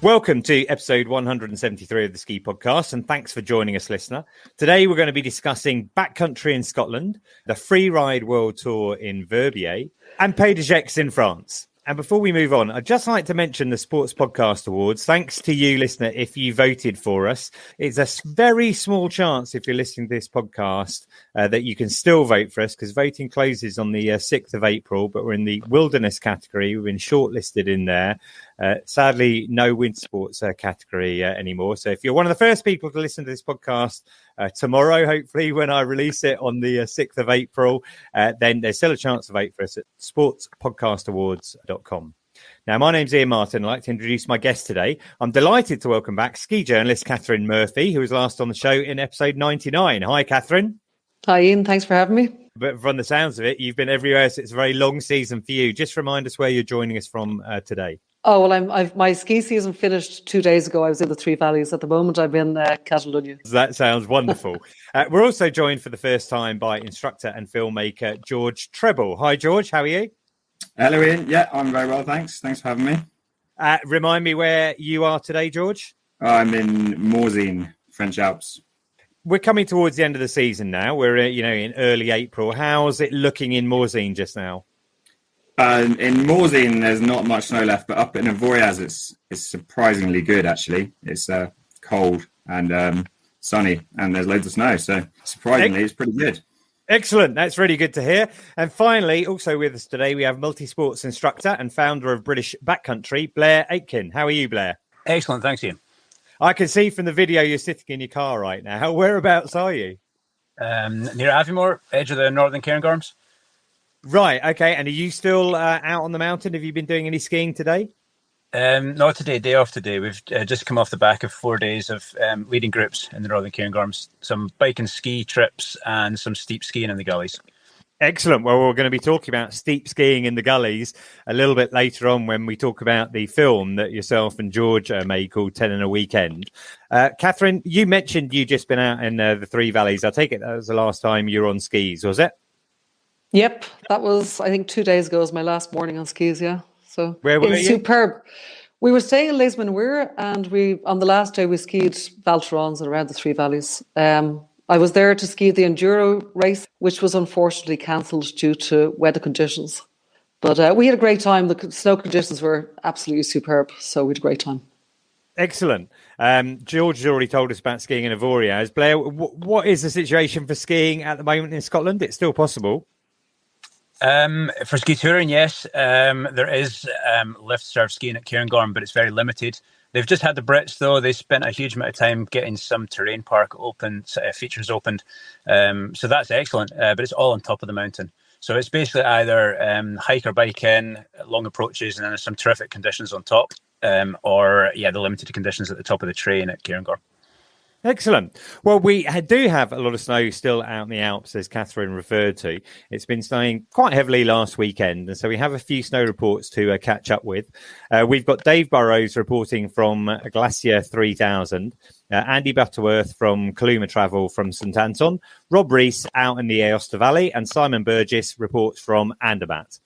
Welcome to episode 173 of the Ski Podcast, and thanks for joining us, listener. Today we're going to be discussing backcountry in Scotland, the Freeride World Tour in Verbier, and Pays de Gex in France. And before we move on, I'd just like to mention the Sports Podcast Awards. Thanks to you, listener, if you voted for us. It's a very small chance, if you're listening to this podcast, that you can still vote for us, because voting closes on the 6th of April, but we're in the wilderness category. We've been shortlisted in there. Sadly, no winter sports category anymore. So if you're one of the first people to listen to this podcast tomorrow, hopefully, when I release it on the 6th of April, then there's still a chance to vote for us at sportspodcastawards.com. Now, my name's Iain Martin. I'd like to introduce my guest today. I'm delighted to welcome back ski journalist Catherine Murphy, who was last on the show in episode 99. Hi, Catherine. Hi, Iain. Thanks for having me. But from the sounds of it, you've been everywhere, so it's a very long season for you. Just remind us where you're joining us from today. Oh, well, my ski season finished 2 days ago. I was in the Three Valleys. At the moment, I'm in Catalonia. That sounds wonderful. We're also joined for the first time by instructor and filmmaker George Treble. Hi, George. How are you? Hello, Iain. Yeah, I'm very well, thanks. Thanks for having me. Remind me where you are today, George. I'm in Morzine, French Alps. We're coming towards the end of the season now. We're in early April. How's it looking in Morzine just now? In Morzine, there's not much snow left, but up in Avoriaz, it's surprisingly good, actually. It's cold and sunny, and there's loads of snow. So surprisingly, it's pretty good. Excellent. That's really good to hear. And finally, also with us today, we have multi-sports instructor and founder of British Backcountry, Blair Aitken. How are you, Blair? Excellent. Thanks, Iain. I can see from the video you're sitting in your car right now. Whereabouts are you? Near Aviemore, edge of the Northern Cairngorms. Right, okay. And are you still out on the mountain? Have you been doing any skiing today? Not today, day off today. We've just come off the back of 4 days of leading groups in the Northern Cairngorms, some bike and ski trips and some steep skiing in the gullies. Excellent. Well, we're going to be talking about steep skiing in the gullies a little bit later on when we talk about the film that yourself and George made called 10 in a Weekend. Catherine, you mentioned you just been out in the Three Valleys. I take it that was the last time you were on skis, was it? Yep, that was, I think, 2 days ago was my last morning on skis, yeah. So where were you? Superb. We were staying in Les Manouir, and on the last day we skied Val Thorens and around the Three Valleys. I was there to ski the Enduro race, which was unfortunately cancelled due to weather conditions. But we had a great time. The snow conditions were absolutely superb, so we had a great time. Excellent. George has already told us about skiing in Avoriaz. Blair, what is the situation for skiing at the moment in Scotland? It's still possible. For ski touring, yes. There is lift surf skiing at Cairngorm, but it's very limited. They've just had the Brits, though. They spent a huge amount of time getting some terrain park open, features opened. So that's excellent, but it's all on top of the mountain. So it's basically either hike or bike in, long approaches, and then there's some terrific conditions on top, or the limited conditions at the top of the train at Cairngorm. Excellent. Well, we do have a lot of snow still out in the Alps, as Catherine referred to. It's been snowing quite heavily last weekend, and so we have a few snow reports to catch up with. We've got Dave Burrows reporting from Glacier 3000, Andy Butterworth from Kaluma Travel from St Anton, Rob Rees out in the Aosta Valley, and Simon Burgess reports from Andermatt.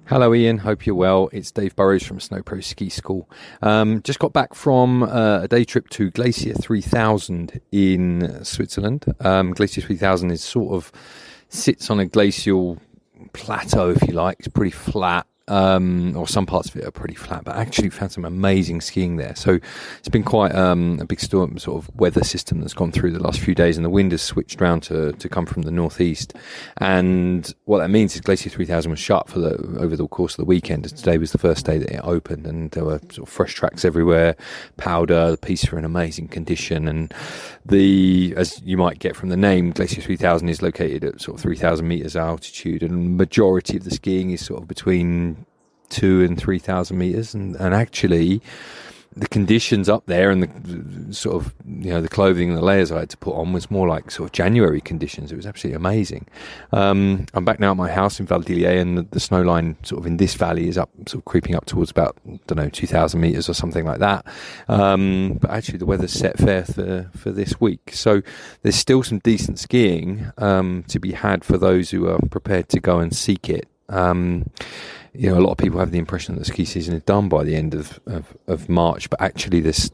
Hello, Iain. Hope you're well. It's Dave Burrows from SnowPros Ski School. Just got back from a day trip to Glacier 3000 in Switzerland. Glacier 3000 is sits on a glacial plateau, if you like. It's pretty flat. Or some parts of it are pretty flat, but I actually found some amazing skiing there. So it's been quite a big storm sort of weather system that's gone through the last few days, and the wind has switched round to come from the northeast. And what that means is Glacier 3000 was shut over the course of the weekend. Today was the first day that it opened, and there were sort of fresh tracks everywhere, powder, the pieces are in amazing condition. And as you might get from the name, Glacier 3000 is located at sort of 3,000 meters altitude, and the majority of the skiing is sort of between 2,000 and 3,000 meters, and actually the conditions up there and the sort of the clothing and the layers I had to put on was more like sort of January conditions. It was absolutely amazing. I'm back now at my house in Vallees, and the snow line sort of in this valley is up, sort of creeping up towards about 2,000 meters or something like that. But actually the weather's set fair for this week, so there's still some decent skiing to be had for those who are prepared to go and seek it. a lot of people have the impression that the ski season is done by the end of March, but actually there's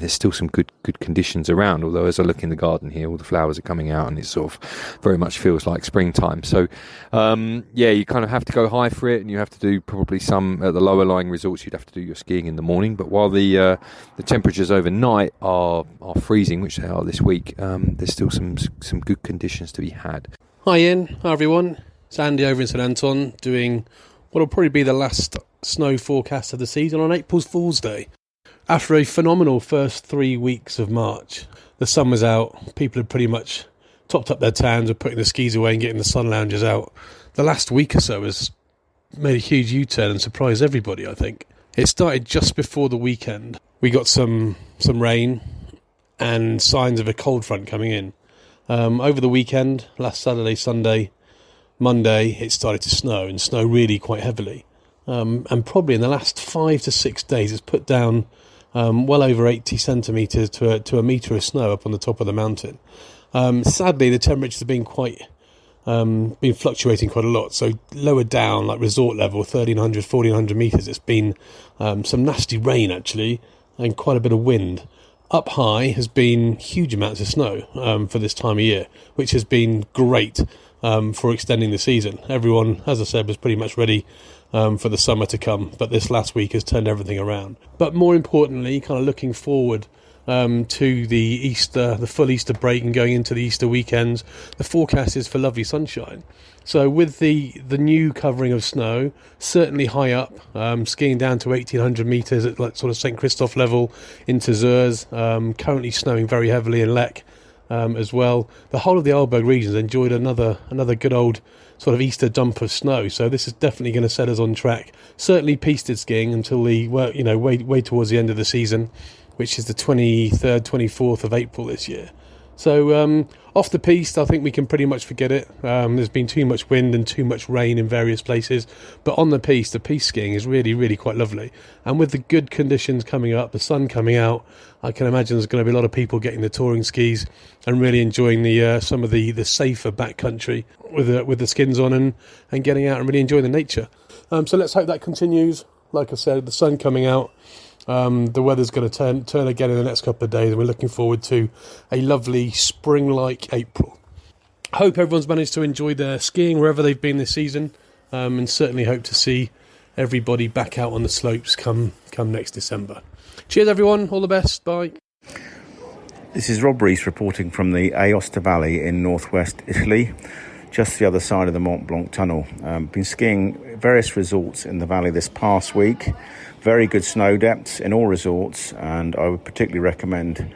still some good conditions around. Although as I look in the garden here, all the flowers are coming out and it sort of very much feels like springtime. So you kind of have to go high for it, and you have to do probably some at the lower lying resorts. You'd have to do your skiing in the morning, but while the temperatures overnight are freezing, which they are this week, there's still some good conditions to be had. Hi Ian, hi everyone. It's Andy over in St Anton doing what will probably be the last snow forecast of the season on April Fool's Day. After a phenomenal first 3 weeks of March, the sun was out, people had pretty much topped up their tans, were putting the skis away and getting the sun loungers out. The last week or so has made a huge U-turn and surprised everybody, I think. It started just before the weekend. We got some rain and signs of a cold front coming in. Over the weekend, last Saturday, Sunday, Monday, it started to snow, and snow really quite heavily. And probably in the last 5 to 6 days, it's put down well over 80 centimetres to a metre of snow up on the top of the mountain. Sadly, the temperatures have been been fluctuating quite a lot. So lower down, like resort level, 1,300, 1,400 metres, it's been some nasty rain, actually, and quite a bit of wind. Up high has been huge amounts of snow for this time of year, which has been great for extending the season. Everyone, as I said, was pretty much ready for the summer to come, but this last week has turned everything around. But more importantly, kind of looking forward to the full Easter break and going into the Easter weekends, the forecast is for lovely sunshine. So with the new covering of snow, certainly high up, skiing down to 1,800 metres at like sort of St Christoph level into Zers, currently snowing very heavily in Lech as well. The whole of the Arlberg region has enjoyed another good old sort of Easter dump of snow. So this is definitely going to set us on track. Certainly piste skiing until way towards the end of the season, which is the 23rd, 24th of April this year. So off the piste, I think we can pretty much forget it. There's been too much wind and too much rain in various places. But on the piste skiing is really, really quite lovely. And with the good conditions coming up, the sun coming out, I can imagine there's going to be a lot of people getting the touring skis and really enjoying some of the safer backcountry with the skins on and getting out and really enjoying the nature. So let's hope that continues. Like I said, the sun coming out. The weather's going to turn again in the next couple of days, and we're looking forward to a lovely spring-like April. Hope everyone's managed to enjoy their skiing wherever they've been this season, and certainly hope to see everybody back out on the slopes come next December. Cheers everyone, all the best, bye. This is Rob Rees reporting from the Aosta Valley in northwest Italy, just the other side of the Mont Blanc tunnel. Been skiing various resorts in the valley this past week. Very good snow depths in all resorts, and I would particularly recommend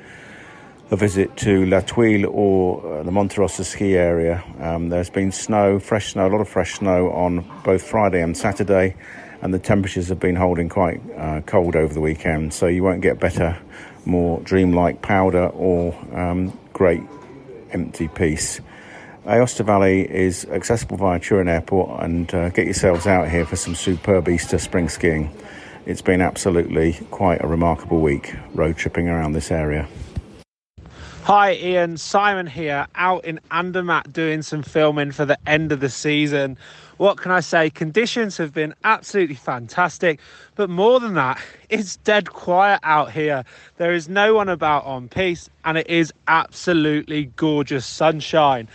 a visit to La Tuile or the Monterossa ski area. There's been fresh snow, a lot of fresh snow on both Friday and Saturday, and the temperatures have been holding quite cold over the weekend, so you won't get better, more dreamlike powder or great empty piste. Aosta Valley is accessible via Turin Airport, and get yourselves out here for some superb Easter spring skiing. It's been absolutely quite a remarkable week road tripping around this area. Hi Ian, Simon here, out in Andermatt doing some filming for the end of the season. What can I say? Conditions have been absolutely fantastic, but more than that, it's dead quiet out here. There is no one about on piste, and it is absolutely gorgeous sunshine.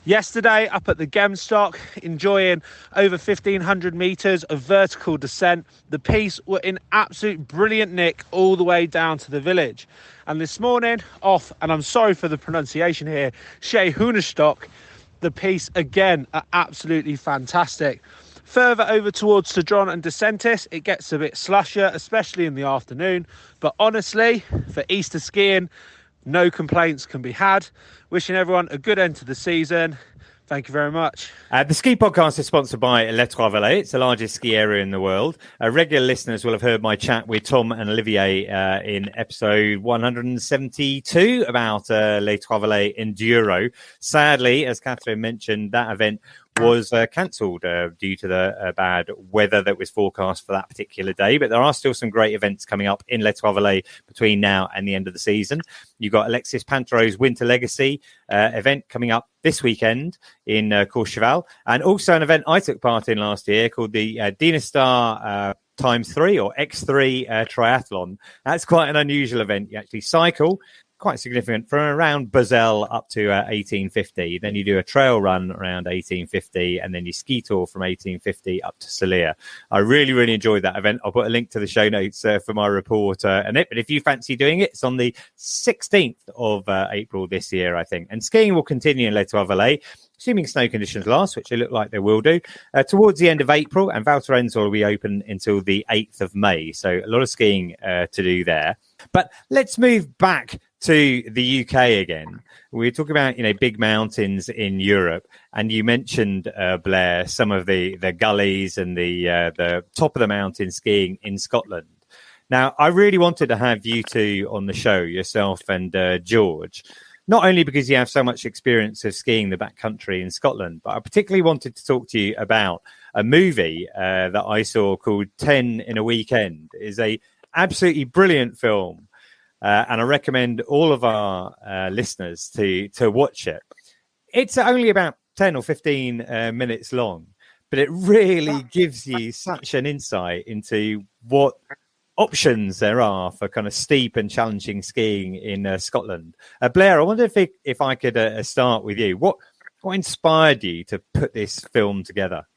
Yesterday, up at the Gemstock, enjoying over 1,500 metres of vertical descent. The piste were in absolute brilliant nick all the way down to the village. And this morning, off, and I'm sorry for the pronunciation here, Shea Hunestock, the piste again are absolutely fantastic. Further over towards Cedron and Decentis, it gets a bit slusher, especially in the afternoon. But honestly, for Easter skiing, no complaints can be had. Wishing everyone a good end to the season. Thank you very much. The Ski Podcast is sponsored by Les Trois Vallées. It's the largest ski area in the world. Regular listeners will have heard my chat with Tom and Olivier in episode 172 about Les Trois Vallées Enduro. Sadly, as Catherine mentioned, that event was cancelled due to the bad weather that was forecast for that particular day. But there are still some great events coming up in Les Trois Vallées between now and the end of the season. You've got Alexis Pantereau's Winter Legacy event coming up this weekend in Courchevel, and also an event I took part in last year called the Dinastar x3 or X3 triathlon. That's quite an unusual event. You actually cycle, quite significant, from around Basel up to 1850. Then you do a trail run around 1850, and then you ski tour from 1850 up to Salir. I really, really enjoyed that event. I'll put a link to the show notes for my report and it. But if you fancy doing it, it's on the 16th of April this year, I think. And skiing will continue in Les Trois Vallées, assuming snow conditions last, which they look like they will do, towards the end of April. And Val Thorens will be open until the 8th of May. So a lot of skiing to do there. But let's move back to the UK again. We were talking about, big mountains in Europe, and you mentioned, Blair, some of the gullies and the top of the mountain skiing in Scotland. Now, I really wanted to have you two on the show, yourself and George, not only because you have so much experience of skiing the backcountry in Scotland, but I particularly wanted to talk to you about a movie that I saw called 10 in a Weekend. It's a absolutely brilliant film. And I recommend all of our listeners to watch it. It's only about 10 or 15 minutes long, but it really gives you such an insight into what options there are for kind of steep and challenging skiing in Scotland. Blair, I wonder if I could start with you. What inspired you to put this film together?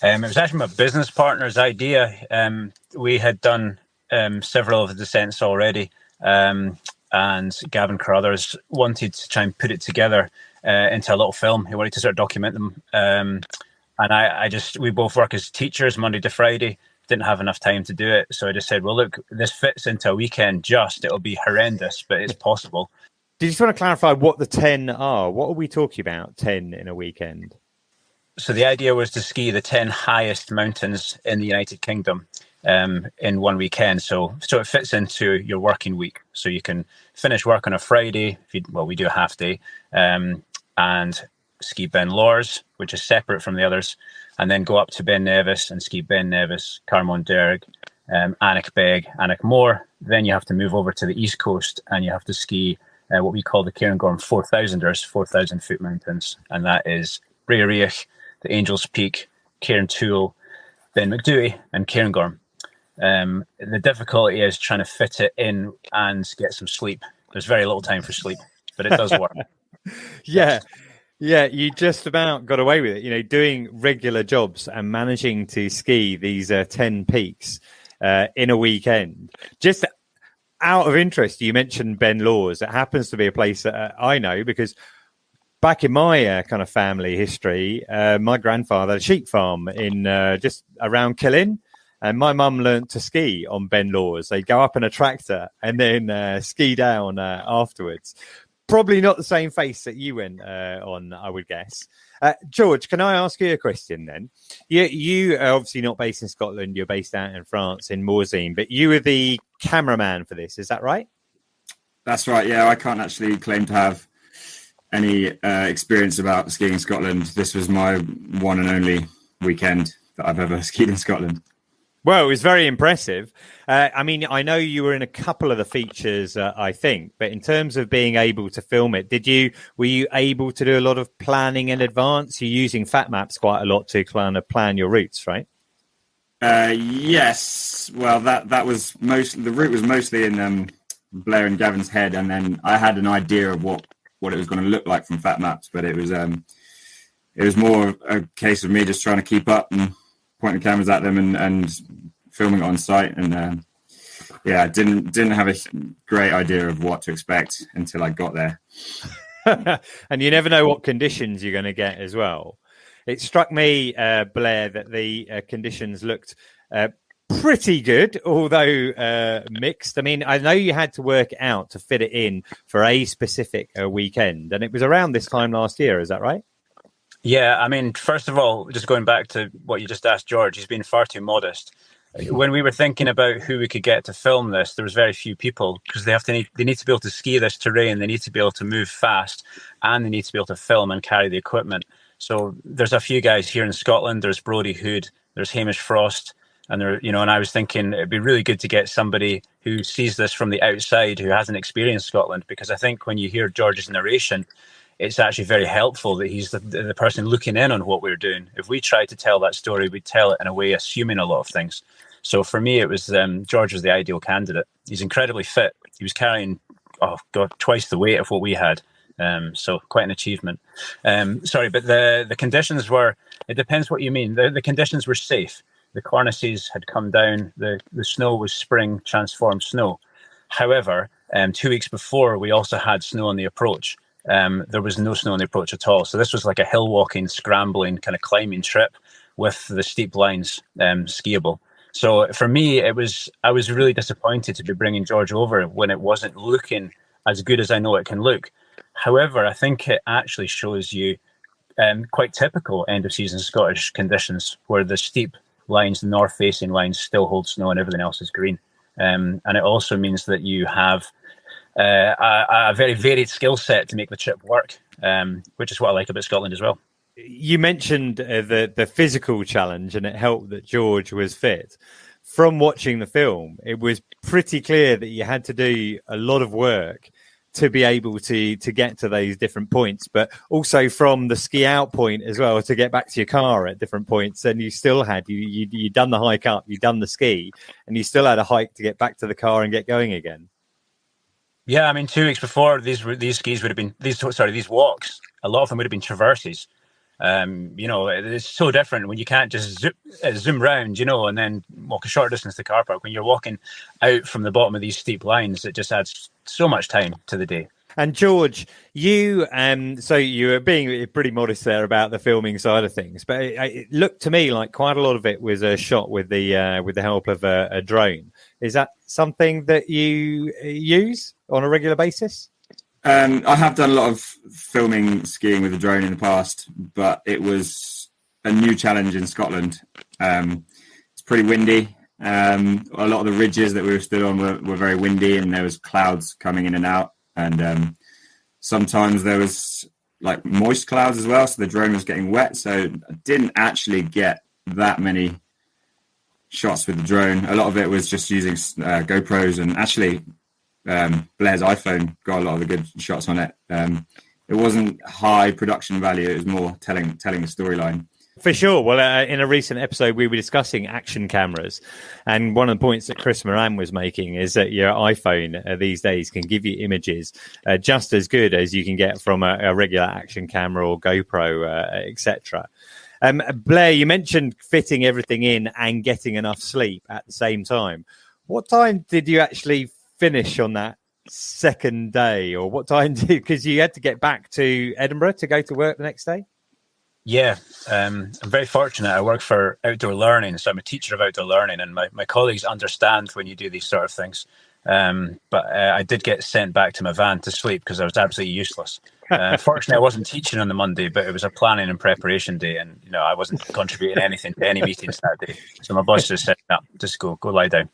It was actually my business partner's idea. We had done several of the descents already, and Gavin Carruthers wanted to try and put it together into a little film. He wanted to sort of document them, and we both work as teachers Monday to Friday. Didn't have enough time to do it, so I just said, well, look, this fits into a weekend. It'll be horrendous, but it's possible. Did you just want to clarify what the 10 are? What are we talking about, 10 in a weekend? So the idea was to ski the 10 highest mountains in the United Kingdom in one weekend. So it fits into your working week. So you can finish work on a Friday. We do a half day, and ski Ben Lors, which is separate from the others, and then go up to Ben Nevis and ski Ben Nevis, Carmonderg, Annick Annick Moor. Then you have to move over to the East Coast and you have to ski what we call the Cairngorm 4000ers, 4,000-foot mountains. And that is Brearich, the Angels Peak, Cairntoul, Ben Macdui, and Cairngorm. The difficulty is trying to fit it in and get some sleep. There's very little time for sleep, but it does work. Yeah, you just about got away with it. Doing regular jobs and managing to ski these 10 peaks in a weekend. Just out of interest, you mentioned Ben Lors. It happens to be a place that I know because back in my kind of family history, my grandfather had a sheep farm in just around Killin. And my mum learnt to ski on Ben Lors. They go up in a tractor and then ski down afterwards. Probably not the same face that you went on, I would guess. George, can I ask you a question then? You are obviously not based in Scotland. You're based out in France, in Morzine. But you were the cameraman for this. Is that right? That's right, yeah. I can't actually claim to have any experience about skiing in Scotland. This was my one and only weekend that I've ever skied in Scotland. Well, it was very impressive. I know you were in a couple of the features, I think, but in terms of being able to film it, were you able to do a lot of planning in advance? You're using Fat Maps quite a lot to kind of plan your routes, right? Yes. Well, that was the route was mostly in Blair and Gavin's head, and then I had an idea of what it was going to look like from Fat Maps, but it was more a case of me just trying to keep up and pointing cameras at them and filming it on site, and didn't have a great idea of what to expect until I got there. And you never know what conditions you're going to get as well. It struck me, Blair, that the conditions looked pretty good, although mixed. I mean, I know you had to work out to fit it in for a specific weekend, and it was around this time last year. Is that right? Yeah, I mean, first of all, just going back to what you just asked George, he's been far too modest. when we were thinking about who we could get to film this, there was very few people, because they need to be able to ski this terrain, they need to be able to move fast, and they need to be able to film and carry the equipment. So there's a few guys here in Scotland. There's Brodie Hood, there's Hamish Frost, and and I was thinking it'd be really good to get somebody who sees this from the outside, who hasn't experienced Scotland, because I think when you hear George's narration, it's actually very helpful that he's the person looking in on what we're doing. If we tried to tell that story, we'd tell it in a way assuming a lot of things. So for me, it was George was the ideal candidate. He's incredibly fit. He was carrying, twice the weight of what we had. So quite an achievement. Sorry, but the conditions were, it depends what you mean. The conditions were safe. The cornices had come down. The snow was spring transformed snow. However, 2 weeks before, we also had snow on the approach. There was no snow on the approach at all. So this was like a hill walking, scrambling, kind of climbing trip with the steep lines skiable. So for me, I was really disappointed to be bringing George over when it wasn't looking as good as I know it can look. However, I think it actually shows you quite typical end of season Scottish conditions, where the steep lines, the north facing lines, still hold snow and everything else is green. And it also means that you have a very varied skill set to make the trip work, which is what I like about Scotland as well. You mentioned the physical challenge, and it helped that George was fit. From watching the film, it was pretty clear that you had to do a lot of work to be able to get to those different points, but also from the ski out point as well to get back to your car at different points. And you still had you'd done the hike up, you'd done the ski, and you still had a hike to get back to the car and get going again. Yeah, I mean, 2 weeks before, these skis would have been these walks. A lot of them would have been traverses. It's so different when you can't just zoom round, and then walk a short distance to the car park. When you're walking out from the bottom of these steep lines, it just adds so much time to the day. And George, you were being pretty modest there about the filming side of things, but it looked to me like quite a lot of it was shot with the help of a drone. Is that something that you use on a regular basis? I have done a lot of filming skiing with a drone in the past, but it was a new challenge in Scotland. It's pretty windy. A lot of the ridges that we were stood on were very windy, and there was clouds coming in and out. And sometimes there was like moist clouds as well, so the drone was getting wet. So I didn't actually get that many shots with the drone. A lot of it was just using GoPros, and actually Blair's iPhone got a lot of the good shots on it. It wasn't high production value, it was more telling a storyline. For sure. Well, in a recent episode, we were discussing action cameras. And one of the points that Chris Moran was making is that your iPhone these days can give you images just as good as you can get from a regular action camera or GoPro, etc. Blair, you mentioned fitting everything in and getting enough sleep at the same time. What time did you actually finish on that second day? Or what time because you had to get back to Edinburgh to go to work the next day? Yeah, I'm very fortunate. I work for Outdoor Learning, so I'm a teacher of outdoor learning, and my colleagues understand when you do these sort of things. But I did get sent back to my van to sleep because I was absolutely useless. Fortunately, I wasn't teaching on the Monday, but it was a planning and preparation day, and I wasn't contributing anything to any meetings that day. So my boss just said, "No, just go lie down."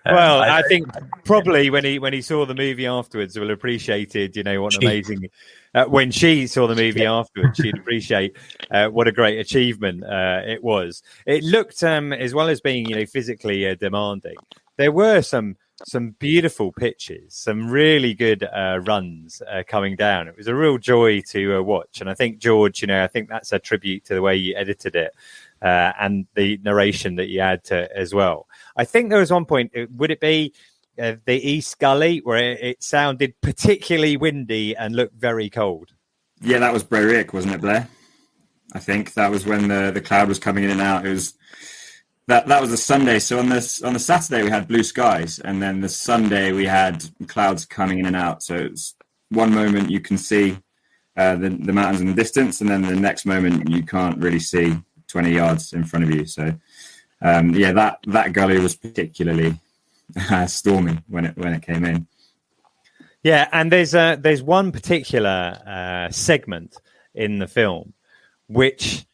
Well, I think probably when he saw the movie afterwards, will appreciated, what an amazing. When she saw the movie afterwards, she'd appreciate what a great achievement it was. It looked, as well as being, physically demanding, there were some beautiful pitches, some really good runs coming down. It was a real joy to watch, and I think George, I think that's a tribute to the way you edited it and the narration that you had to as well. I think there was one point. Would it be the East Gully where it sounded particularly windy and looked very cold? Yeah, that was Verbier, wasn't it, Blair? I think that was when the cloud was coming in and out. It was that was a Sunday. So on the Saturday we had blue skies, and then the Sunday we had clouds coming in and out. So it's one moment you can see the mountains in the distance, and then the next moment you can't really see 20 yards in front of you. So that gully was particularly stormy when it came in. Yeah, and there's one particular segment in the film which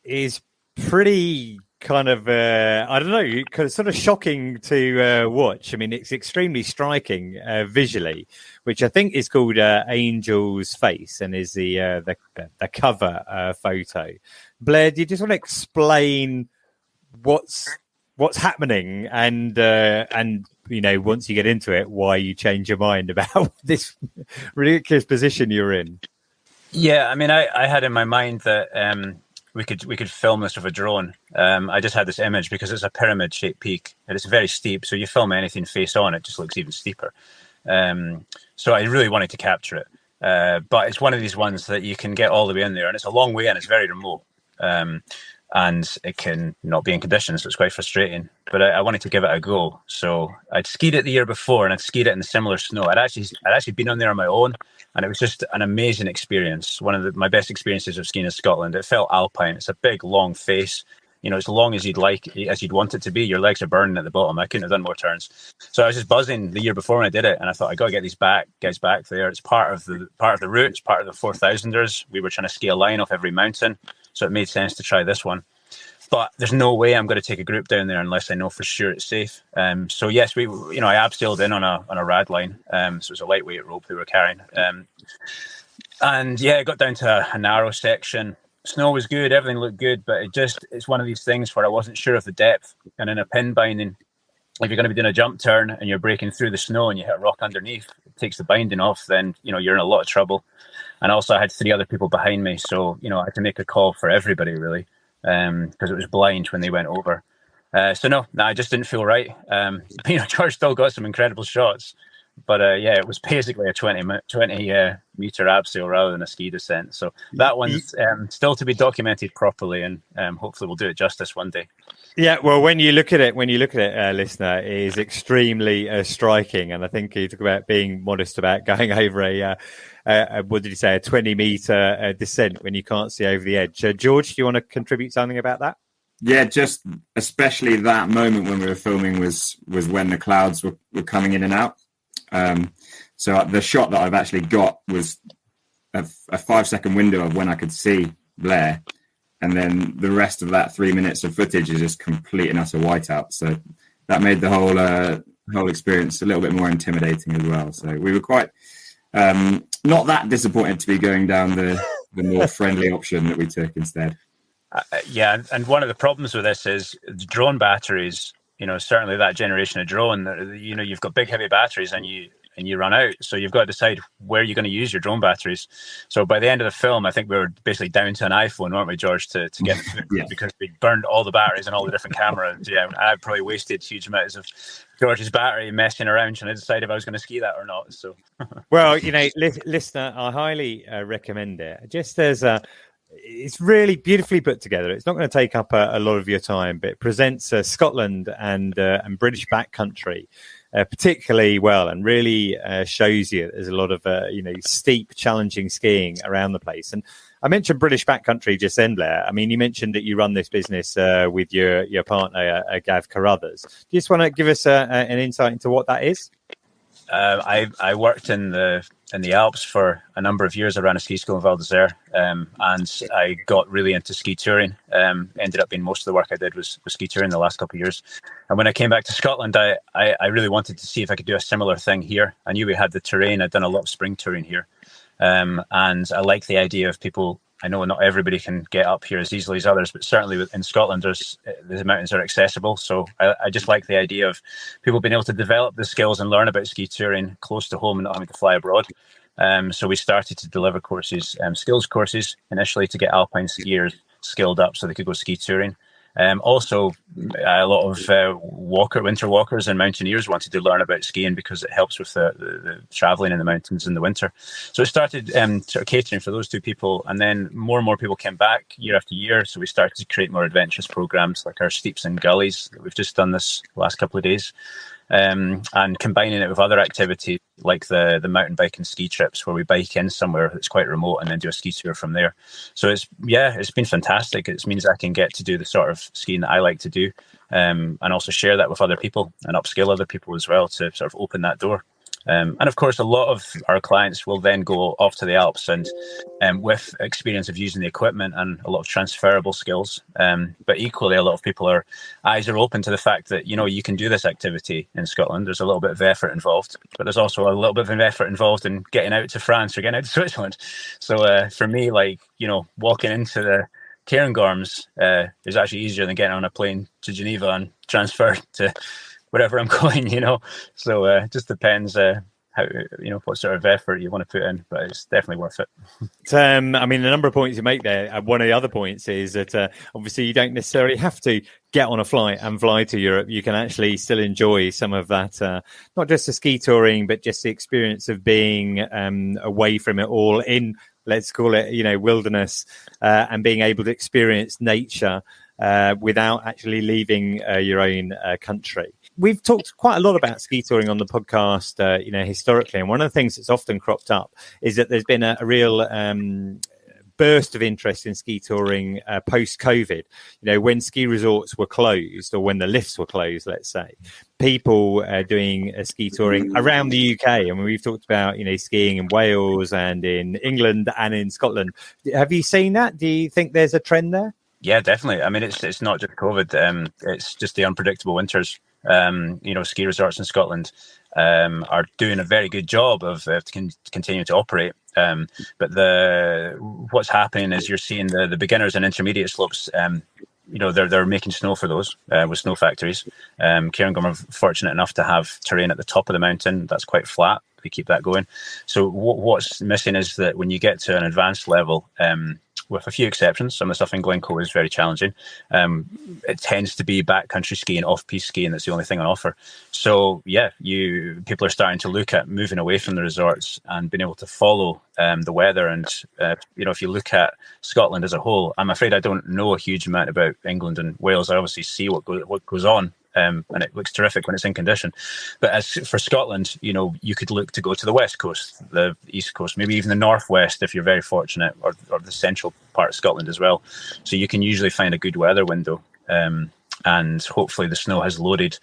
is pretty kind of I don't know, kind of sort of shocking to watch. I mean, it's extremely striking visually, which I think is called Angel's Face and is the cover photo. Blair, do you just want to explain what's happening and once you get into it, why you change your mind about this ridiculous position you're in? Yeah, I mean, I had in my mind that we could film this with a drone. I just had this image because it's a pyramid-shaped peak and it's very steep. So you film anything face on, it just looks even steeper. So I really wanted to capture it. But it's one of these ones that you can get all the way in there, and it's a long way and it's very remote. And it can not be in conditions, so it's quite frustrating. But I wanted to give it a go. So I'd skied it the year before, and I'd skied it in the similar snow. I'd actually been on there on my own, and it was just an amazing experience. One of my best experiences of skiing in Scotland. It felt alpine. It's a big, long face. As long as you'd want it to be. Your legs are burning at the bottom. I couldn't have done more turns. So I was just buzzing the year before when I did it, and I thought I got to get these guys back there. It's part of the route. It's part of the 4000ers. We were trying to ski a line off every mountain. So it made sense to try this one. But there's no way I'm going to take a group down there unless I know for sure it's safe. So yes, I abseiled in on a rad line. So it was a lightweight rope we were carrying. And yeah, it got down to a narrow section. Snow was good, everything looked good, but it's one of these things where I wasn't sure of the depth. And in a pin binding, if you're going to be doing a jump turn and you're breaking through the snow and you hit a rock underneath, it takes the binding off, then you're in a lot of trouble. And also I had 3 other people behind me, so I had to make a call for everybody really, because it was blind when they went over. So no, I just didn't feel right. George still got some incredible shots, but it was basically a 20 meter abseil rather than a ski descent. So that one's still to be documented properly, and hopefully we'll do it justice one day. Yeah, well, when you look at it, listener, it is extremely striking, and I think you talk about being modest about going over what did you say, a 20 meter descent when you can't see over the edge. George, do you want to contribute something about that? Yeah, just especially that moment when we were filming was when the clouds were coming in and out. So the shot that I've actually got was a 5-second window of when I could see Blair, and then the rest of that 3 minutes of footage is just complete and utter whiteout. So that made the whole experience a little bit more intimidating as well. So we were quite not that disappointed to be going down the more friendly option that we took instead. Yeah, and one of the problems with this is the drone batteries. Certainly that generation of drone, you've got big heavy batteries and you run out. So you've got to decide where you're going to use your drone batteries. So by the end of the film, I think we were basically down to an iPhone, weren't we, George, to get the Yeah. because we burned all the batteries and all the different cameras. Yeah, I probably wasted huge amounts of George's battery messing around trying to decide if I was going to ski that or not. So, well, listener, I highly recommend it. Just as it's really beautifully put together. It's not going to take up a lot of your time, but it presents Scotland and British backcountry particularly well, and really shows you there's a lot of steep, challenging skiing around the place. And I mentioned British backcountry just then, Blair. I mean, you mentioned that you run this business with your partner, Gav Carruthers. Do you just want to give us an insight into what that is? I worked in the Alps for a number of years. I ran a ski school in Vallees and I got really into ski touring. Ended up being most of the work I did was ski touring the last couple of years. And when I came back to Scotland, I really wanted to see if I could do a similar thing here. I knew we had the terrain. I'd done a lot of spring touring here. And I like the idea of people. I know not everybody can get up here as easily as others, but certainly in Scotland, the mountains are accessible. So I just like the idea of people being able to develop the skills and learn about ski touring close to home and not having to fly abroad. So we started to deliver courses, skills courses, initially to get alpine skiers skilled up so they could go ski touring. Also, a lot of winter walkers and mountaineers wanted to learn about skiing because it helps with the traveling in the mountains in the winter. So it started sort of catering for those two people, and then more and more people came back year after year. So we started to create more adventurous programs like our Steeps and Gullies that we've just done this last couple of days. And combining it with other activities like the mountain bike and ski trips where we bike in somewhere that's quite remote and then do a ski tour from there. So it's been fantastic. It means I can get to do the sort of skiing that I like to do, and also share that with other people and upskill other people as well to sort of open that door. And of course, a lot of our clients will then go off to the Alps and with experience of using the equipment and a lot of transferable skills. But equally, a lot of people eyes are open to the fact that, you can do this activity in Scotland. There's a little bit of effort involved, but there's also a little bit of effort involved in getting out to France or getting out to Switzerland. So for me, walking into the Cairngorms is actually easier than getting on a plane to Geneva and transfer to wherever I'm going, So it just depends how, what sort of effort you want to put in, but it's definitely worth it. I mean, the number of points you make there, one of the other points is that obviously you don't necessarily have to get on a flight and fly to Europe. You can actually still enjoy some of that, not just the ski touring, but just the experience of being away from it all in, let's call it, wilderness, and being able to experience nature without actually leaving your own country. We've talked quite a lot about ski touring on the podcast, historically. And one of the things that's often cropped up is that there's been a real burst of interest in ski touring post-COVID. When ski resorts were closed, or when the lifts were closed, let's say, people doing ski touring around the UK. I mean, we've talked about, skiing in Wales and in England and in Scotland. Have you seen that? Do you think there's a trend there? Yeah, definitely. I mean, it's not just COVID. It's just the unpredictable winters. Ski resorts in Scotland are doing a very good job of continuing to operate. But what's happening is you're seeing the beginners and intermediate slopes. They're making snow for those with snow factories. Cairngorm are fortunate enough to have terrain at the top of the mountain that's quite flat. They keep that going. So what's missing is that when you get to an advanced level, with a few exceptions, some of the stuff in Glencoe is very challenging. It tends to be backcountry skiing, off-piste skiing. That's the only thing on offer. So yeah, people are starting to look at moving away from the resorts and being able to follow the weather. And if you look at Scotland as a whole, I'm afraid I don't know a huge amount about England and Wales. I obviously see what goes on. And it looks terrific when it's in condition. But as for Scotland, you could look to go to the west coast, the east coast, maybe even the northwest if you're very fortunate, or the central part of Scotland as well. So you can usually find a good weather window, and hopefully the snow has loaded.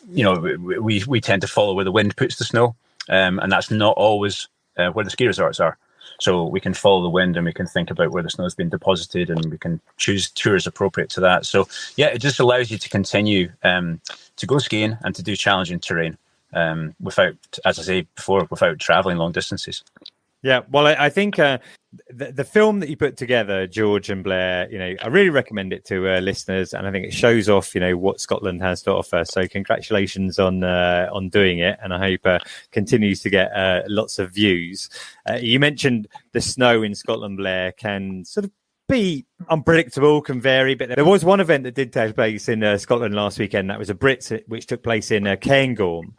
We tend to follow where the wind puts the snow, and that's not always where the ski resorts are. So we can follow the wind and we can think about where the snow has been deposited, and we can choose tours appropriate to that. So yeah, it just allows you to continue to go skiing and to do challenging terrain without, as I say before, without traveling long distances. Yeah, well, I think the film that you put together, George and Blair, I really recommend it to listeners, and I think it shows off, what Scotland has to offer. So congratulations on doing it, and I hope continues to get lots of views. You mentioned the snow in Scotland, Blair, can sort of be unpredictable, can vary, but there was one event that did take place in Scotland last weekend. That was a Brits, which took place in Cairngorm.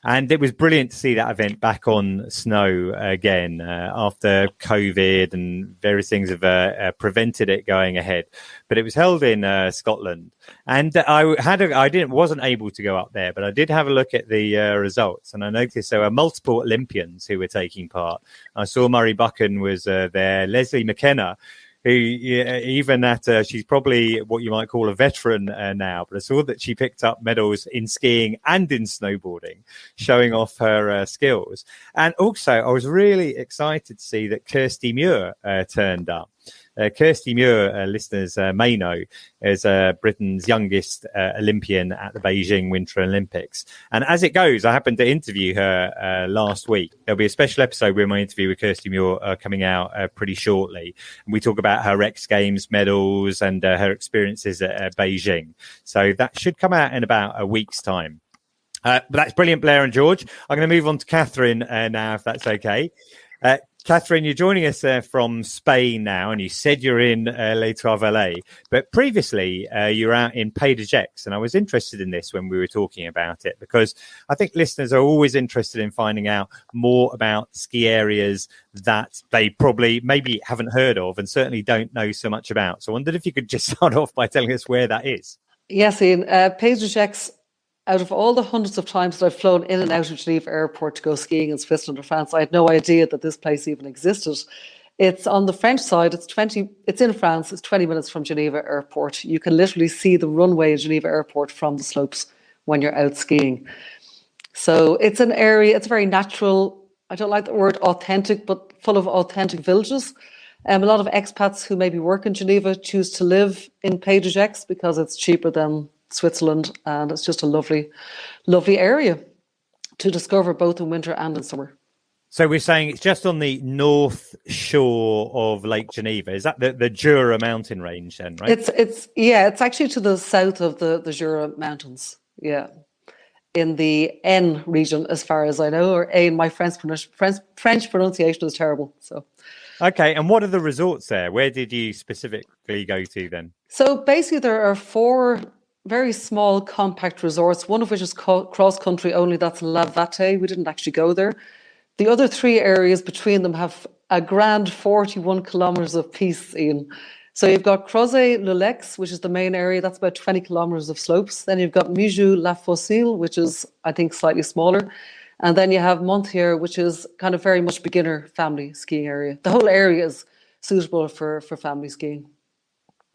And it was brilliant to see that event back on snow again after COVID and various things have prevented it going ahead. But it was held in Scotland, and I wasn't able to go up there, but I did have a look at the results, and I noticed there were multiple Olympians who were taking part. I saw Murray Buchan was there, Leslie McKenna, who even at she's probably what you might call a veteran now, but I saw that she picked up medals in skiing and in snowboarding, showing off her skills. And also, I was really excited to see that Kirsty Muir turned up. Kirsty Muir, listeners may know, is Britain's youngest Olympian at the Beijing Winter Olympics. And as it goes, I happened to interview her last week. There'll be a special episode with my interview with Kirsty Muir coming out pretty shortly. And we talk about her X Games medals and her experiences at Beijing. So that should come out in about a week's time. But that's brilliant, Blair and George. I'm going to move on to Catherine now, if that's okay. Catherine, you're joining us from Spain now, and you said you're in Les Trois Vallées, but previously you're out in Pays de Gex, and I was interested in this when we were talking about it, because I think listeners are always interested in finding out more about ski areas that they probably maybe haven't heard of and certainly don't know so much about. So I wondered if you could just start off by telling us where that is. Yes, Iain. Pays de Gex, out of all the hundreds of times that I've flown in and out of Geneva Airport to go skiing in Switzerland or France, I had no idea that this place even existed. It's on the French side. It's in France. It's 20 minutes from Geneva Airport. You can literally see the runway in Geneva Airport from the slopes when you're out skiing. So it's an area, it's very natural. I don't like the word authentic, but full of authentic villages. A lot of expats who maybe work in Geneva choose to live in Pays de Gex because it's cheaper than Switzerland, and it's just a lovely, lovely area to discover both in winter and in summer. So we're saying it's just on the north shore of Lake Geneva. Is that the Jura mountain range then, right? It's actually to the south of the Jura mountains. Yeah. In the N region, as far as I know, or A in my French pronunciation is terrible. So, okay. And what are the resorts there? Where did you specifically go to then? So basically, there are 4 very small, compact resorts. One of which is cross country only. That's La Vatte. We didn't actually go there. The other 3 areas between them have a grand 41 kilometres of piece, Iain. So you've got Crozet-le-Lex, which is the main area. That's about 20 kilometres of slopes. Then you've got Mijou-la-Fossile, which is, I think, slightly smaller. And then you have Montier, which is kind of very much beginner family skiing area. The whole area is suitable for family skiing.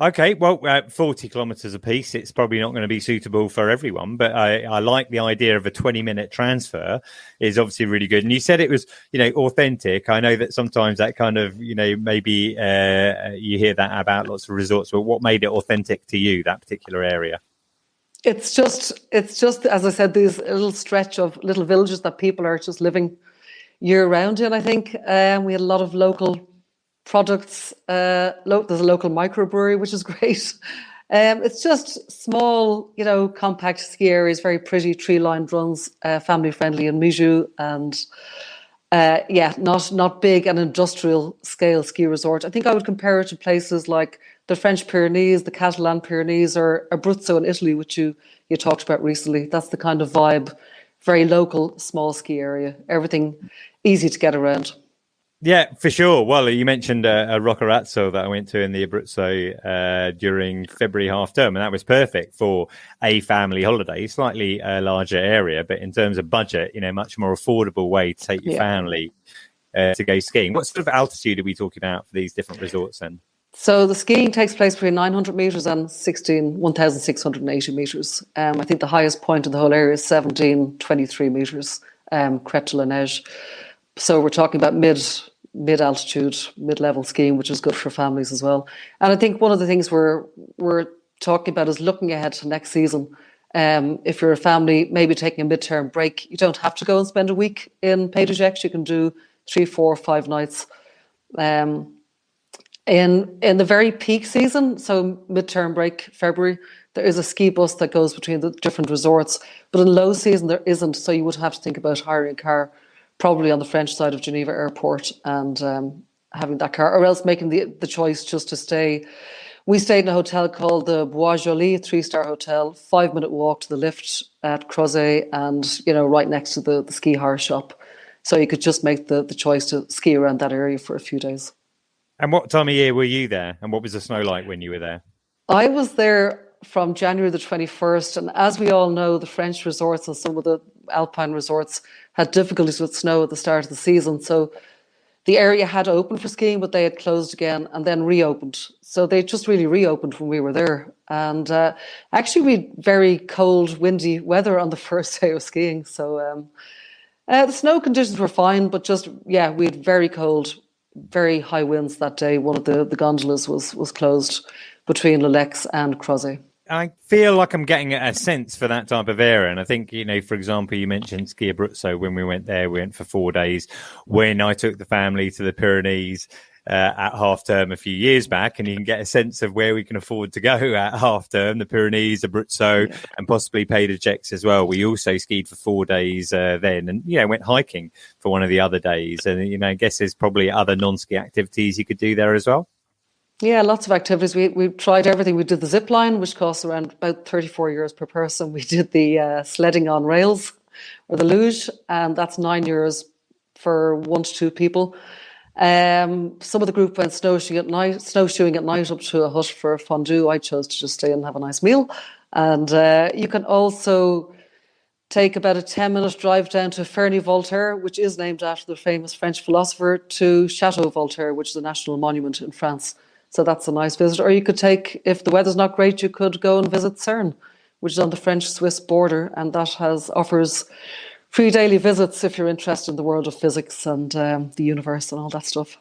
Okay, well, 40 kilometres a piece, it's probably not going to be suitable for everyone, but I like the idea of a 20-minute transfer is obviously really good. And you said it was, authentic. I know that sometimes that kind of, maybe you hear that about lots of resorts, but what made it authentic to you, that particular area? It's just, as I said, these little stretch of little villages that people are just living year round in, I think. We had a lot of local products. There's a local microbrewery, which is great. It's just small, compact ski areas, very pretty tree-lined runs, family-friendly in Mijou, and not big and industrial scale ski resort. I think I would compare it to places like the French Pyrenees, the Catalan Pyrenees, or Abruzzo in Italy, which you talked about recently. That's the kind of vibe, very local, small ski area. Everything easy to get around. Yeah, for sure. Well, you mentioned a Roccarazzo that I went to in the Abruzzo during February half term, and that was perfect for a family holiday, slightly larger area, but in terms of budget, much more affordable way to take your family to go skiing. What sort of altitude are we talking about for these different resorts then? So the skiing takes place between 900 metres and 1,680 metres. I think the highest point in the whole area is 1,723 metres, Crête de la Neige. So we're talking about mid-altitude, mid-level skiing, which is good for families as well. And I think one of the things we're talking about is looking ahead to next season. If you're a family, maybe taking a midterm break, you don't have to go and spend a week in Pays de Gex. You can do 3, 4, 5 nights. In the very peak season, so midterm break, February, there is a ski bus that goes between the different resorts. But in low season, there isn't. So you would have to think about hiring a car, probably on the French side of Geneva Airport, and having that car, or else making the choice just to stay. We stayed in a hotel called the Bois Joli, a 3-star hotel, 5-minute walk to the lift at Crozet, and right next to the ski hire shop. So you could just make the choice to ski around that area for a few days. And what time of year were you there? And what was the snow like when you were there? I was there from January the 21st. And as we all know, the French resorts and some of the Alpine resorts had difficulties with snow at the start of the season. So the area had opened for skiing, but they had closed again and then reopened. So they just really reopened when we were there. And actually, we had very cold, windy weather on the first day of skiing. So the snow conditions were fine, but we had very cold, very high winds that day. One of the gondolas was closed between Le Lex and Crozet. I feel like I'm getting a sense for that type of area. And I think, for example, you mentioned Ski Abruzzo. When we went there, we went for 4 days. When I took the family to the Pyrenees at half term a few years back, and you can get a sense of where we can afford to go at half term, the Pyrenees, Abruzzo, and possibly Pays de Gex as well. We also skied for 4 days then, and went hiking for one of the other days. And I guess there's probably other non-ski activities you could do there as well. Yeah, lots of activities. We tried everything. We did the zip line, which costs around about 34 euros per person. We did the sledding on rails, or the luge, and that's 9 euros for 1 to 2 people. Some of the group went snowshoeing at night up to a hut for a fondue. I chose to just stay and have a nice meal. And you can also take about a 10-minute drive down to Ferney-Voltaire, which is named after the famous French philosopher, to Chateau Voltaire, which is a national monument in France. So that's a nice visit. Or you could take, if the weather's not great, you could go and visit Cerne, which is on the French-Swiss border, and that offers free daily visits if you're interested in the world of physics and the universe and all that stuff.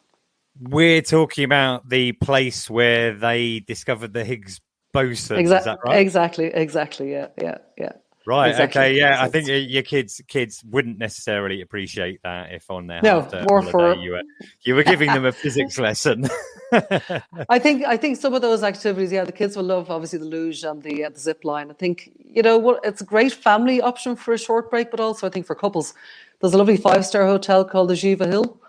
We're talking about the place where they discovered the Higgs boson. Is that right? Exactly. Yeah. Right. Exactly. Okay. Yeah. I think your kids wouldn't necessarily appreciate that if on their more holiday for you were giving them a physics lesson. I think some of those activities, the kids will love obviously the luge and the zip line. I think it's a great family option for a short break, but also I think for couples, there's a lovely 5-star hotel called the Jiva Hill.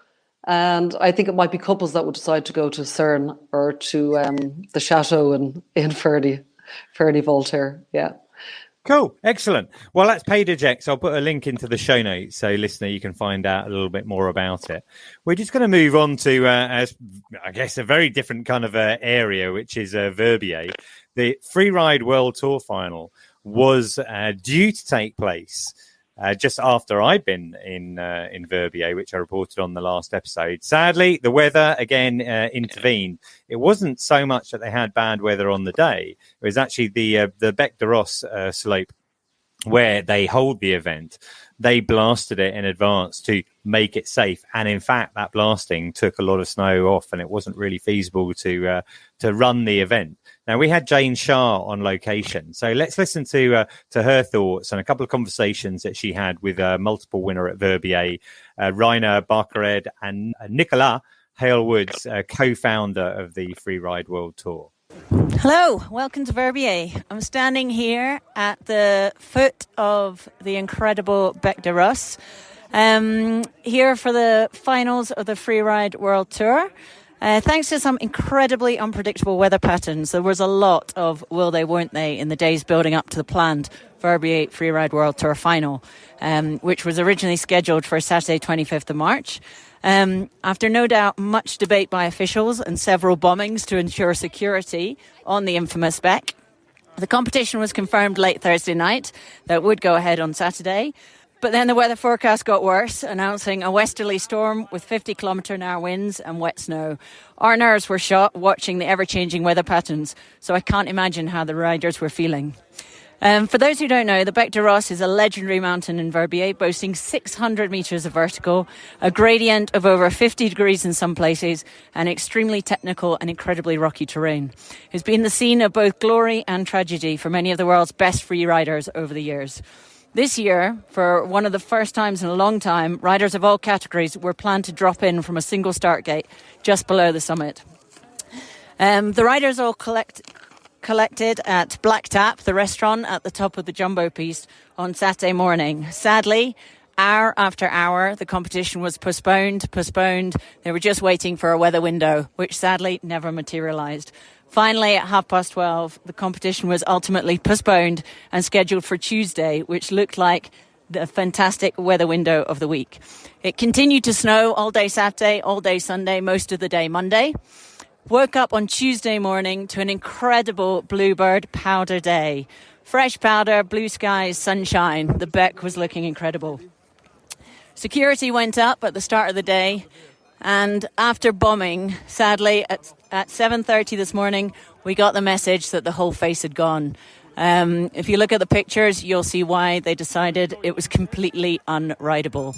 And I think it might be couples that would decide to go to CERN or to the Chateau in Ferdy Voltaire. Yeah. Cool. Excellent. Well, that's Paydigex. I'll put a link into the show notes so, listener, you can find out a little bit more about it. We're just going to move on to, I guess, a very different kind of area, which is Verbier. The Freeride World Tour Final was due to take place just after I'd been in Verbier, which I reported on the last episode. Sadly, the weather again intervened. It wasn't so much that they had bad weather on the day. It was actually the Bec de Ros slope where they hold the event. They blasted it in advance to make it safe, and in fact, that blasting took a lot of snow off, and it wasn't really feasible to run the event. Now, we had Jane Shah on location, so let's listen to her thoughts and a couple of conversations that she had with a multiple winner at Verbier, Rainer Barkered and Nicolas Hale-Woods, co-founder of the Freeride World Tour. Hello, welcome to Verbier. I'm standing here at the foot of the incredible Bec de Ros, here for the finals of the Freeride World Tour. Thanks to some incredibly unpredictable weather patterns, there was a lot of will they, won't they in the days building up to the planned Verbier Freeride World Tour final, which was originally scheduled for Saturday 25th of March. After no doubt much debate by officials and several bombings to ensure security on the infamous Bec, the competition was confirmed late Thursday night that it would go ahead on Saturday. But then the weather forecast got worse, announcing a westerly storm with 50-kilometre-an-hour winds and wet snow. Our nerves were shot watching the ever-changing weather patterns, so I can't imagine how the riders were feeling. For those who don't know, the Bec de Ros is a legendary mountain in Verbier, boasting 600 metres of vertical, a gradient of over 50 degrees in some places, and extremely technical and incredibly rocky terrain. It's been the scene of both glory and tragedy for many of the world's best free riders over the years. This year, for one of the first times in a long time, riders of all categories were planned to drop in from a single start gate just below the summit. The riders all collected at Black Tap, the restaurant at the top of the jumbo piste, on Saturday morning. Sadly, hour after hour, the competition was postponed. They were just waiting for a weather window, which sadly never materialised. Finally, at 12:30, the competition was ultimately postponed and scheduled for Tuesday, which looked like the fantastic weather window of the week. It continued to snow all day Saturday, all day Sunday, most of the day Monday. Woke up on Tuesday morning to an incredible bluebird powder day. Fresh powder, blue skies, sunshine. The Bec was looking incredible. Security went up at the start of the day. And after bombing, sadly, at 7:30 this morning, we got the message that the whole face had gone. If you look at the pictures, you'll see why they decided it was completely unrideable.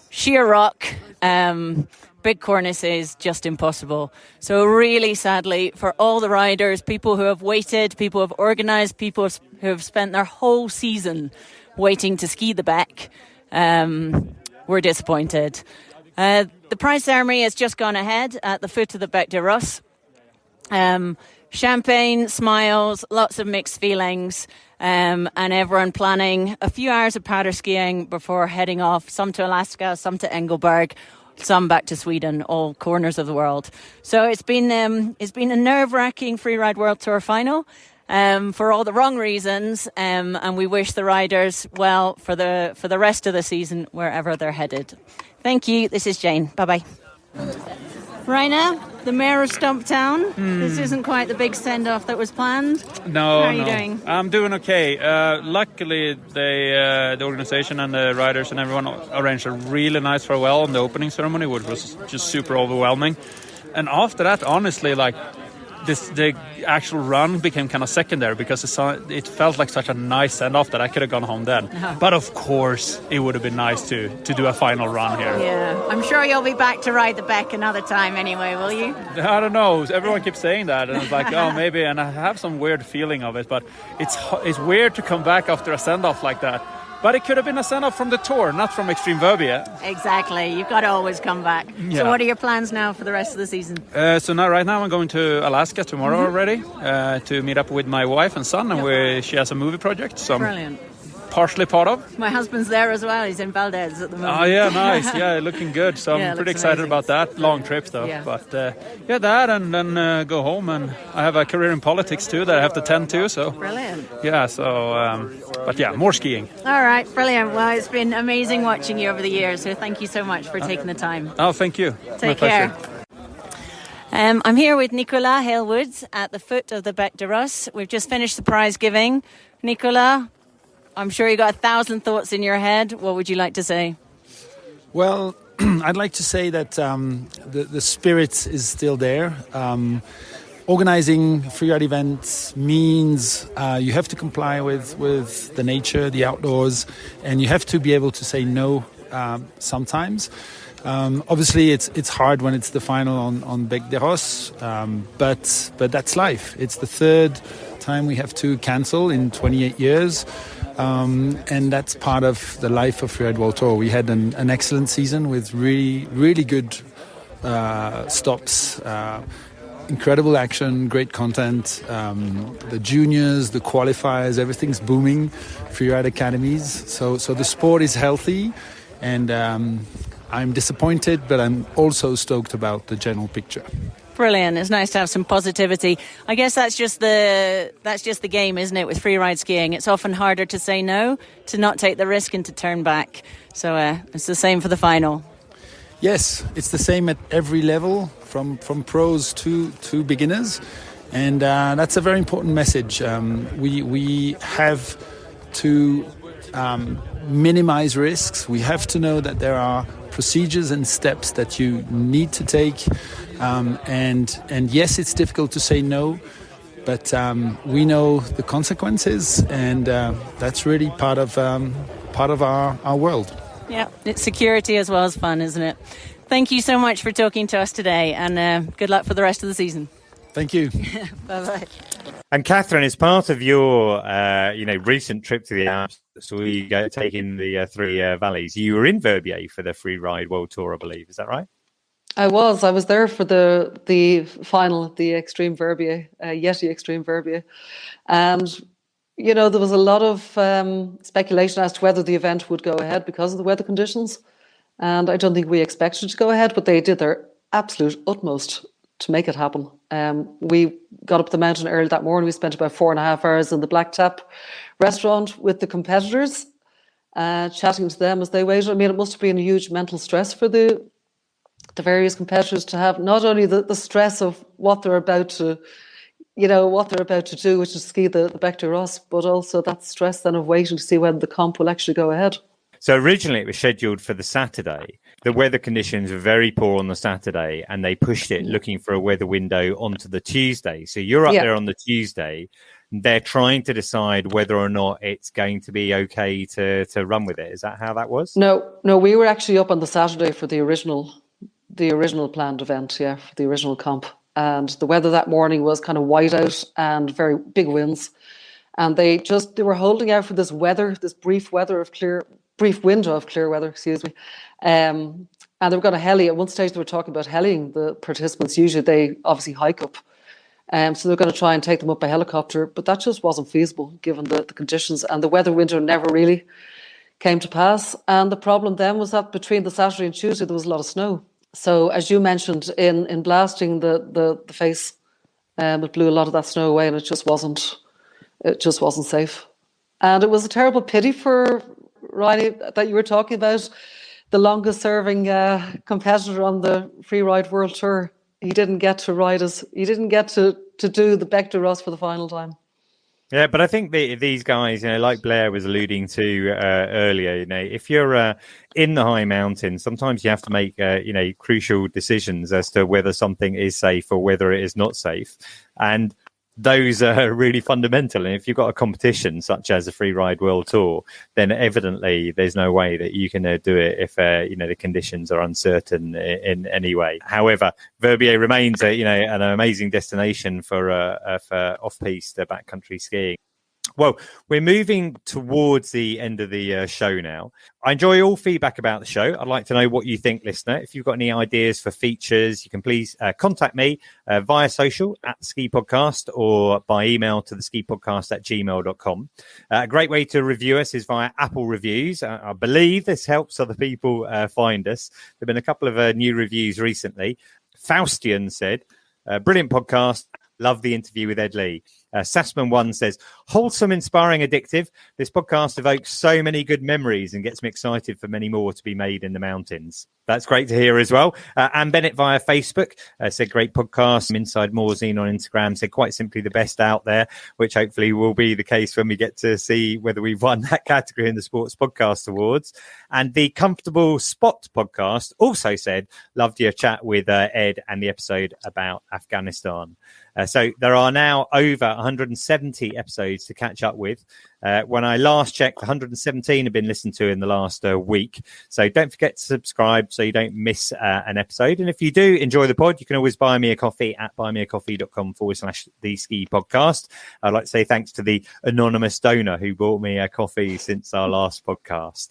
Sheer rock, big cornices, just impossible. So really, sadly, for all the riders, people who have waited, people who have organised, people who have spent their whole season waiting to ski the Bec, were disappointed. The prize ceremony has just gone ahead at the foot of the Bec de Ros. Champagne, smiles, lots of mixed feelings, and everyone planning a few hours of powder skiing before heading off, some to Alaska, some to Engelberg, some back to Sweden, all corners of the world. So it's been a nerve-wracking Freeride World Tour final for all the wrong reasons, and we wish the riders well for the rest of the season wherever they're headed. Thank you. This is Jane. Bye-bye. Rainer, the mayor of Stumptown. This isn't quite the big send-off that was planned. No, How are you doing? I'm doing okay. Luckily, the organization and the riders and everyone arranged a really nice farewell on the opening ceremony, which was just super overwhelming. And after that, honestly, the actual run became kind of secondary because it felt like such a nice send-off that I could have gone home then. But of course, it would have been nice to do a final run here. Yeah, I'm sure you'll be back to ride the Beck another time anyway, will you? I don't know. Everyone keeps saying that, and it's like, oh, maybe. And I have some weird feeling of it, but it's weird to come back after a send-off like that. But it could have been a send-off from the Tour, not from Extreme Verbier. Exactly. You've got to always come back. Yeah. So what are your plans now for the rest of the season? So right now I'm going to Alaska tomorrow already to meet up with my wife and son, and she has a movie project. So Brilliant. Partially part of. My husband's there as well. He's in Valdez at the moment. Oh, yeah, nice. Yeah, looking good. So I'm pretty excited about that. Long trip, though. Yeah. But that and then go home. And I have a career in politics, too, that I have to tend to. So Brilliant. Yeah, so, but yeah, more skiing. All right, brilliant. Well, it's been amazing watching you over the years. So thank you so much for taking the time. Oh, thank you. Take care. I'm here with Nicolas Hailwood at the foot of the Bec de Russe. We've just finished the prize giving. Nicolas, I'm sure you got 1,000 thoughts in your head. What would you like to say? Well, I'd like to say that the spirit is still there. Organizing freeride events means you have to comply with the nature, the outdoors, and you have to be able to say no sometimes. Obviously, it's hard when it's the final on Bec de Russe, but that's life. It's the third time we have to cancel in 28 years. And that's part of the life of Freeride World Tour. We had an excellent season with really, really good stops, incredible action, great content. The juniors, the qualifiers, everything's booming. Freeride academies. So the sport is healthy, and I'm disappointed, but I'm also stoked about the general picture. Brilliant. It's nice to have some positivity. I guess that's just the game, isn't it, with freeride skiing? It's often harder to say no, to not take the risk and to turn back. So it's the same for the final. Yes, it's the same at every level, from pros to beginners. And that's a very important message. We have to minimize risks. We have to know that there are procedures and steps that you need to take. And yes, it's difficult to say no, but we know the consequences, and that's really part of our world. Yeah, it's security as well as fun, isn't it? Thank you so much for talking to us today, and good luck for the rest of the season. Thank you. Bye-bye. And Catherine, as part of your recent trip to the Alps, so we go taking the three valleys, you were in Verbier for the Freeride World Tour, I believe. Is that right? I was there for the final, the Extreme Verbier, Yeti Extreme Verbier. And, there was a lot of speculation as to whether the event would go ahead because of the weather conditions. And I don't think we expected it to go ahead, but they did their absolute utmost to make it happen. We got up the mountain early that morning. We spent about 4.5 hours in the Black Tap restaurant with the competitors, chatting to them as they waited. I mean, it must have been a huge mental stress for the various competitors to have not only the stress of what they're about to do, which is ski the Bec de Russe, but also that stress then of waiting to see whether the comp will actually go ahead. So originally it was scheduled for the Saturday. The weather conditions were very poor on the Saturday, and they pushed it looking for a weather window onto the Tuesday. So you're up there on the Tuesday. They're trying to decide whether or not it's going to be okay to run with it. Is that how that was? No, we were actually up on the Saturday for the original planned event, for the original comp. And the weather that morning was kind of white out and very big winds. And they were holding out for this brief window of clear weather, and they were going to heli. At one stage they were talking about heliing the participants. Usually they obviously hike up. So they're going to try and take them up by helicopter, but that just wasn't feasible given the conditions, and the weather window never really came to pass. And the problem then was that between the Saturday and Tuesday there was a lot of snow. So as you mentioned, in blasting the face, it blew a lot of that snow away, and it just wasn't safe. And it was a terrible pity for Riley that you were talking about, the longest serving competitor on the Freeride World Tour. He didn't get to do the Bec de Russe for the final time. Yeah, but I think these guys, like Blair was alluding to earlier, if you're in the high mountains, sometimes you have to make, crucial decisions as to whether something is safe or whether it is not safe. And those are really fundamental. And if you've got a competition such as the Freeride World Tour, then evidently there's no way that you can do it if, the conditions are uncertain in any way. However, Verbier remains, an amazing destination for off-piste backcountry skiing. Well, we're moving towards the end of the show now. I enjoy all feedback about the show. I'd like to know what you think, listener. If you've got any ideas for features, you can please contact me via social at Ski Podcast or by email to theskipodcast@gmail.com. A great way to review us is via Apple reviews. I believe this helps other people find us. There have been a couple of new reviews recently. Faustian said, brilliant podcast. Love the interview with Ed Lee. Sassman1 says, wholesome, inspiring, addictive. This podcast evokes so many good memories and gets me excited for many more to be made in the mountains. That's great to hear as well. Anne Bennett via Facebook said, great podcast. Inside Morzine on Instagram said, quite simply the best out there, which hopefully will be the case when we get to see whether we've won that category in the Sports Podcast Awards. And the Comfortable Spot podcast also said, loved your chat with Ed and the episode about Afghanistan. So there are now over 170 episodes to catch up with. When I last checked, 117 have been listened to in the last week. So don't forget to subscribe so you don't miss an episode. And if you do enjoy the pod, you can always buy me a coffee at buymeacoffee.com/the ski podcast. I'd like to say thanks to the anonymous donor who bought me a coffee since our last podcast.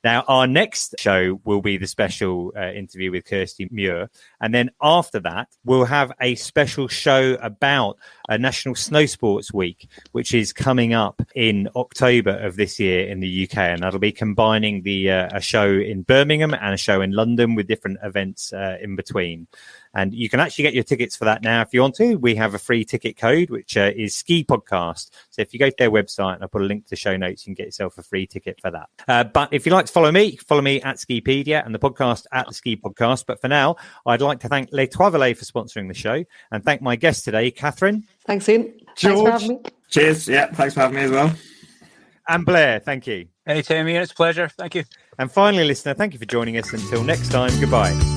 Now, our next show will be the special interview with Kirsty Muir. And then after that, we'll have a special show about National Snow Sports Week, which is coming up in October of this year in the UK. And that'll be combining a show in Birmingham and a show in London with different events in between. And you can actually get your tickets for that now if you want to. We have a free ticket code, which is Ski Podcast. So if you go to their website and I'll put a link to the show notes, you can get yourself a free ticket for that. But if you'd like to follow me, you can follow me at Skipedia and the podcast at the Ski Podcast. But for now, I'd like to thank Les Trois Vallées for sponsoring the show and thank my guest today, Catherine. Thanks, Iain. George. Thanks for having me. Cheers. Yeah, thanks for having me as well. And Blair, thank you. Anytime, Iain. It's a pleasure. Thank you. And finally, listener, thank you for joining us. Until next time, goodbye.